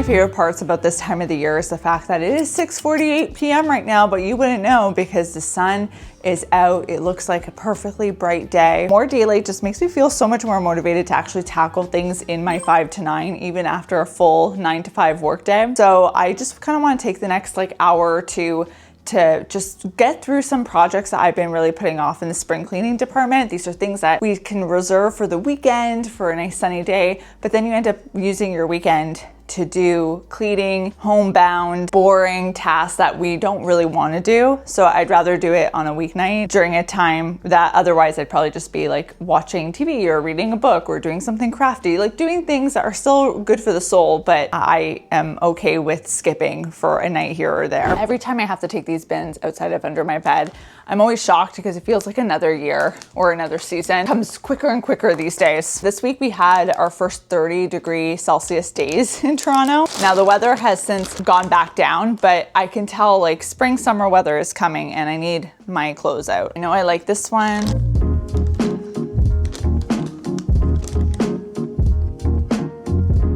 favorite parts about this time of the year is the fact that it is 6:48 p.m. right now, but you wouldn't know because the sun is out. It looks like a perfectly bright day. More daylight just makes me feel so much more motivated to actually tackle things in my 5 to 9, even after a full 9 to 5 workday. So I just kind of want to take the next hour or two to just get through some projects that I've been really putting off in the spring cleaning department. These are things that we can reserve for the weekend for a nice sunny day, but then you end up using your weekend to do cleaning, homebound, boring tasks that we don't really want to do. So I'd rather do it on a weeknight during a time that otherwise I'd probably just be watching TV or reading a book or doing something crafty, doing things that are still good for the soul, but I am okay with skipping for a night here or there. Every time I have to take these bins outside of under my bed, I'm always shocked because it feels like another year or another season. It comes quicker and quicker these days. This week we had our first 30°C days in Toronto. Now the weather has since gone back down, but I can tell spring, summer weather is coming and I need my clothes out. I know I like this one.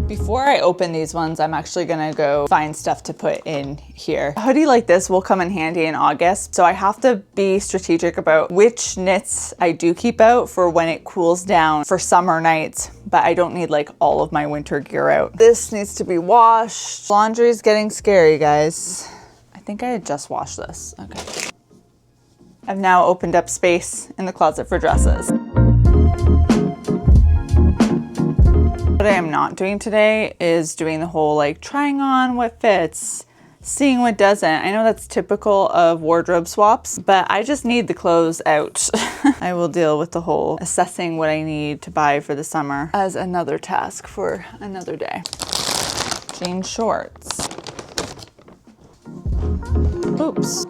Before I open these ones, I'm actually gonna go find stuff to put in here. A hoodie like this will come in handy in August, so I have to be strategic about which knits I do keep out for when it cools down for summer nights, but I don't need all of my winter gear out. This needs to be washed. Laundry is getting scary, guys. I think I had just washed this. Okay. I've now opened up space in the closet for dresses. What I am not doing today is doing the whole trying on what fits, seeing what doesn't. I know that's typical of wardrobe swaps, but I just need the clothes out. I will deal with the whole assessing what I need to buy for the summer as another task for another day. Jean shorts. Oops.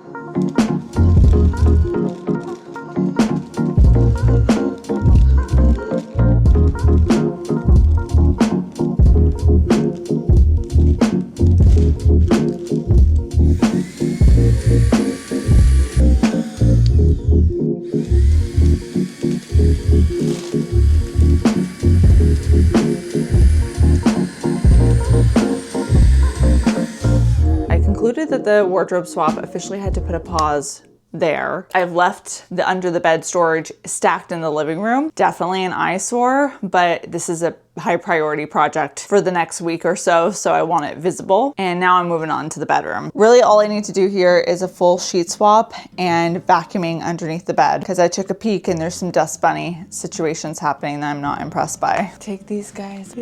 That the wardrobe swap officially had to put a pause there. I've left the under the bed storage stacked in the living room. Definitely an eyesore, but this is a high priority project for the next week or so, so I want it visible. And now I'm moving on to the bedroom. Really all I need to do here is a full sheet swap and vacuuming underneath the bed because I took a peek and there's some dust bunny situations happening that I'm not impressed by. Take these guys.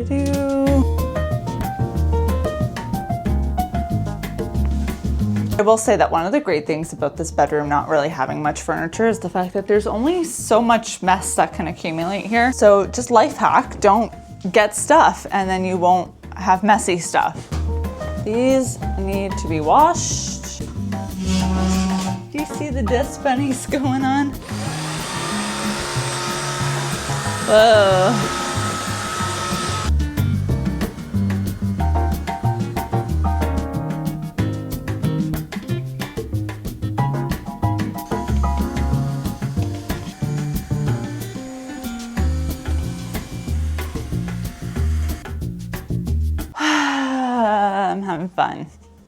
I will say that one of the great things about this bedroom not really having much furniture is the fact that there's only so much mess that can accumulate here. So just life hack, don't get stuff and then you won't have messy stuff. These need to be washed. Do you see the dust bunnies going on? Whoa. I'm having fun.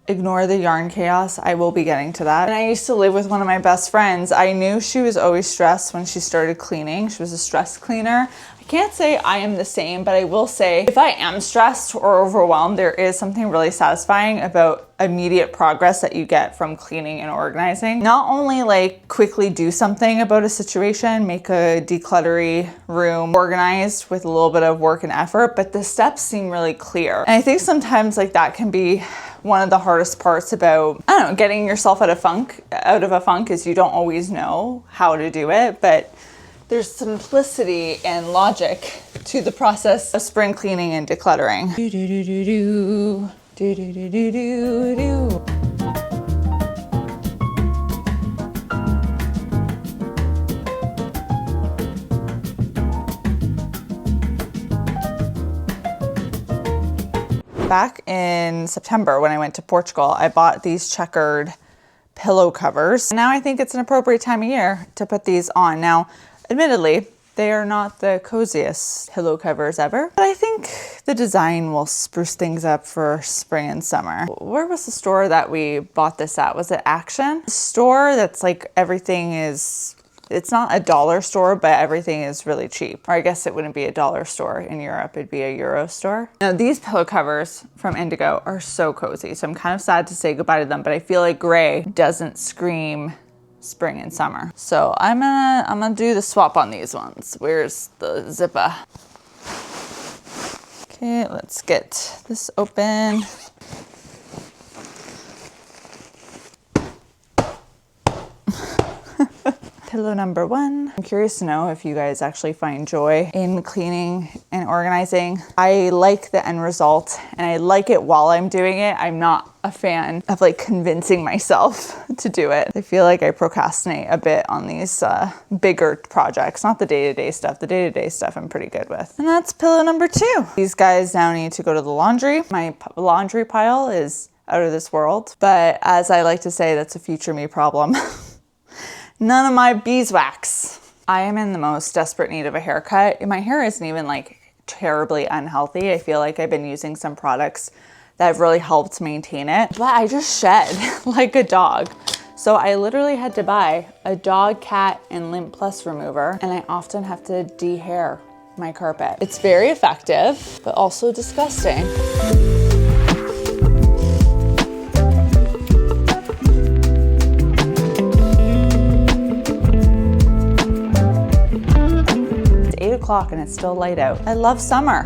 Ignore the yarn chaos. I will be getting to that. And I used to live with one of my best friends. I knew she was always stressed when she started cleaning. She was a stress cleaner. I can't say I am the same, but I will say if I am stressed or overwhelmed, there is something really satisfying about immediate progress that you get from cleaning and organizing. Not only quickly do something about a situation, make a decluttery room organized with a little bit of work and effort, but the steps seem really clear. And I think sometimes that can be one of the hardest parts about, getting yourself out of a funk is you don't always know how to do it, but there's simplicity and logic to the process of spring cleaning and decluttering. Do do do do do do do do do do do. Back in September when I went to Portugal, I bought these checkered pillow covers. Now I think it's an appropriate time of year to put these on. Now, admittedly, They are not the coziest pillow covers ever, but I think the design will spruce things up for spring and summer. Where was the store that we bought this at? Was it Action? A store that's like everything is, it's not a dollar store, but everything is really cheap. Or I guess it wouldn't be a dollar store in Europe, it'd be a Euro store. Now these pillow covers from Indigo are so cozy, so I'm kind of sad to say goodbye to them, but I feel like gray doesn't scream spring and summer. So I'm gonna do the swap on these ones. Where's the zipper? Okay, let's get this open. Pillow number 1. I'm curious to know if you guys actually find joy in cleaning and organizing. I like the end result and I like it while I'm doing it. I'm not a fan of like convincing myself to do it. I feel like I procrastinate a bit on these bigger projects, not the day-to-day stuff. The day-to-day stuff I'm pretty good with. And that's pillow number 2. These guys now need to go to the laundry. My laundry pile is out of this world, but as I like to say, that's a future me problem. None of my beeswax. I am in the most desperate need of a haircut. My hair isn't even like terribly unhealthy. I feel like I've been using some products that have really helped maintain it, but I just shed like a dog. So I literally had to buy a dog, cat, and lint plus remover, and I often have to de-hair my carpet. It's very effective, but also disgusting. And it's still light out. I love summer.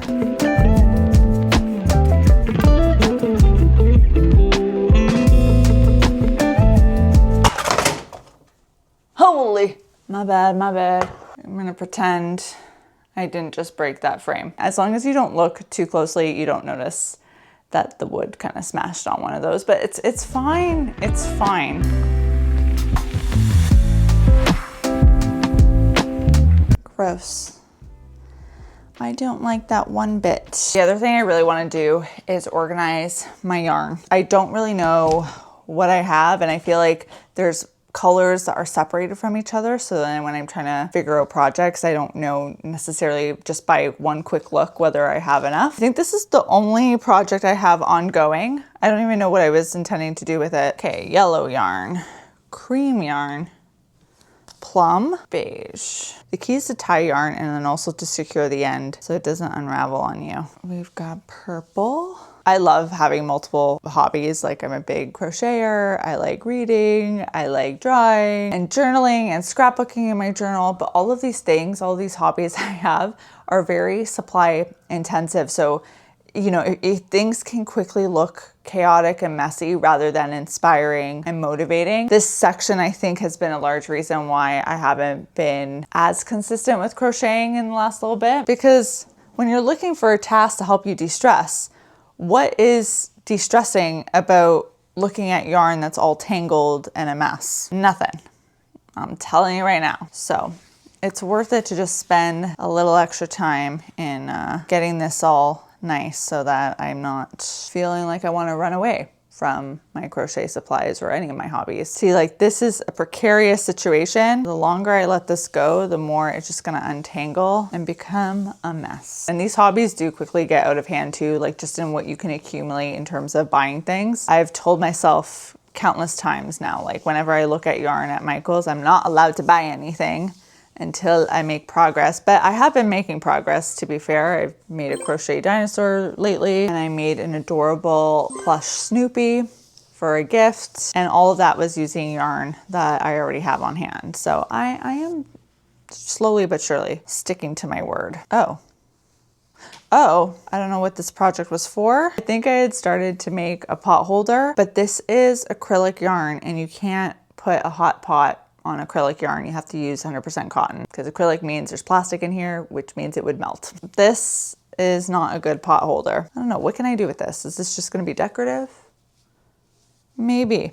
Holy, my bad. I'm gonna pretend I didn't just break that frame. As long as you don't look too closely, you don't notice that the wood kind of smashed on one of those, but it's fine. It's fine. Gross. I don't like that one bit. The other thing I really want to do is organize my yarn. I don't really know what I have, and I feel like there's colors that are separated from each other. So then when I'm trying to figure out projects, I don't know necessarily just by one quick look whether I have enough. I think this is the only project I have ongoing. I don't even know what I was intending to do with it. Okay, yellow yarn, cream yarn, plum, beige. The key is to tie yarn and then also to secure the end so it doesn't unravel on you. We've got purple. I love having multiple hobbies. Like I'm a big crocheter. I like reading. I like drawing and journaling and scrapbooking in my journal. But all of these things, all of these hobbies I have are very supply intensive. So, you know, if things can quickly look chaotic and messy rather than inspiring and motivating. This section, I think, has been a large reason why I haven't been as consistent with crocheting in the last little bit. Because when you're looking for a task to help you de-stress, what is de-stressing about looking at yarn that's all tangled and a mess? Nothing. I'm telling you right now. So it's worth it to just spend a little extra time in getting this all nice so that I'm not feeling like I want to run away from my crochet supplies or any of my hobbies. See, like this is a precarious situation. The longer I let this go, the more it's just gonna untangle and become a mess. And these hobbies do quickly get out of hand too, like just in what you can accumulate in terms of buying things. I've told myself countless times now, like whenever I look at yarn at Michael's, I'm not allowed to buy anything until I make progress. But I have been making progress, to be fair. I've made a crochet dinosaur lately, and I made an adorable plush Snoopy for a gift. And all of that was using yarn that I already have on hand. So I am slowly but surely sticking to my word. Oh, I don't know what this project was for. I think I had started to make a pot holder, but this is acrylic yarn and you can't put a hot pot on acrylic yarn. You have to use 100% cotton because acrylic means there's plastic in here, which means it would melt. This is not a good pot holder. I don't know, what can I do with this? Is this just gonna be decorative? Maybe.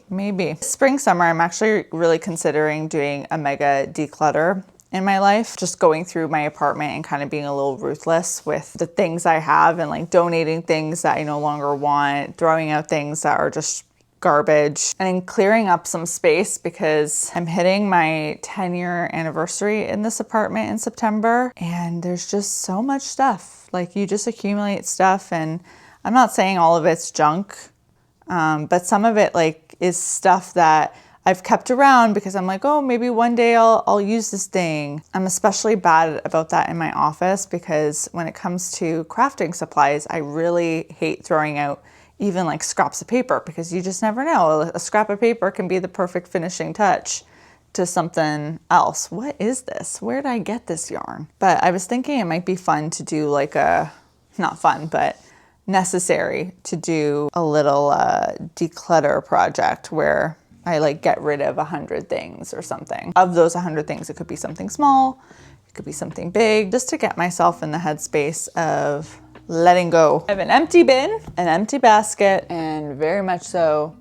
Spring, summer, I'm actually really considering doing a mega declutter in my life. Just going through my apartment and kind of being a little ruthless with the things I have and like donating things that I no longer want, throwing out things that are just garbage, and then clearing up some space because I'm hitting my 10-year anniversary in this apartment in September, and there's just so much stuff. Like, you just accumulate stuff, and I'm not saying all of it's junk, but some of it like is stuff that I've kept around because I'm like, oh, maybe one day I'll use this thing. I'm especially bad about that in my office because when it comes to crafting supplies, I really hate throwing out even like scraps of paper because you just never know. A scrap of paper can be the perfect finishing touch to something else. What is this? Where did I get this yarn? But I was thinking it might be fun to do like not fun, but necessary to do a little declutter project where I like get rid of 100 things or something. Of those 100 things, it could be something small, it could be something big, just to get myself in the headspace of letting go. I have an empty bin, an empty basket, and very much so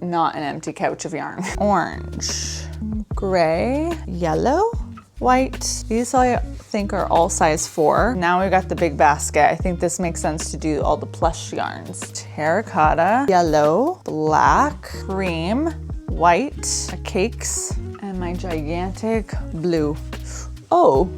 not an empty couch of yarn. Orange, gray, yellow, white. These I think are all size 4. Now we've got the big basket. I think this makes sense to do all the plush yarns. Terracotta, yellow, black, cream, white, cakes, and my gigantic blue. Oh,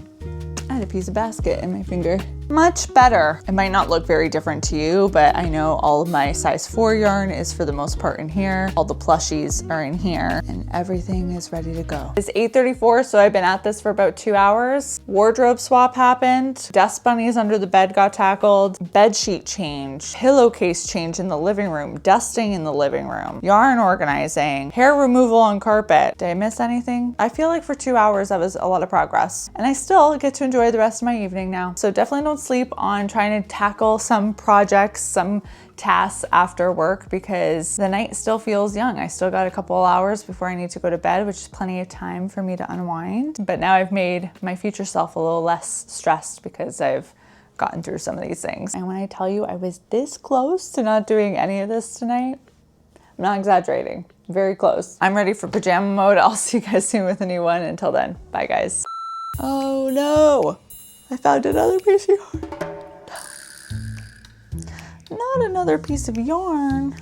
I had a piece of basket in my finger. Much better. It might not look very different to you, but I know all of my size 4 yarn is for the most part in here. All the plushies are in here and everything is ready to go. It's 8:34, so I've been at this for about 2 hours. Wardrobe swap happened. Dust bunnies under the bed got tackled. Bed sheet change. Pillowcase change in the living room. Dusting in the living room. Yarn organizing. Hair removal on carpet. Did I miss anything? I feel like for 2 hours that was a lot of progress. And I still get to enjoy the rest of my evening now. So definitely don't sleep on trying to tackle some projects, some tasks after work because the night still feels young. I still got a couple of hours before I need to go to bed, which is plenty of time for me to unwind. But now I've made my future self a little less stressed because I've gotten through some of these things. And when I tell you I was this close to not doing any of this tonight, I'm not exaggerating. Very close. I'm ready for pajama mode. I'll see you guys soon with a new one. Until then, bye guys. Oh no. I found another piece of yarn. Not another piece of yarn.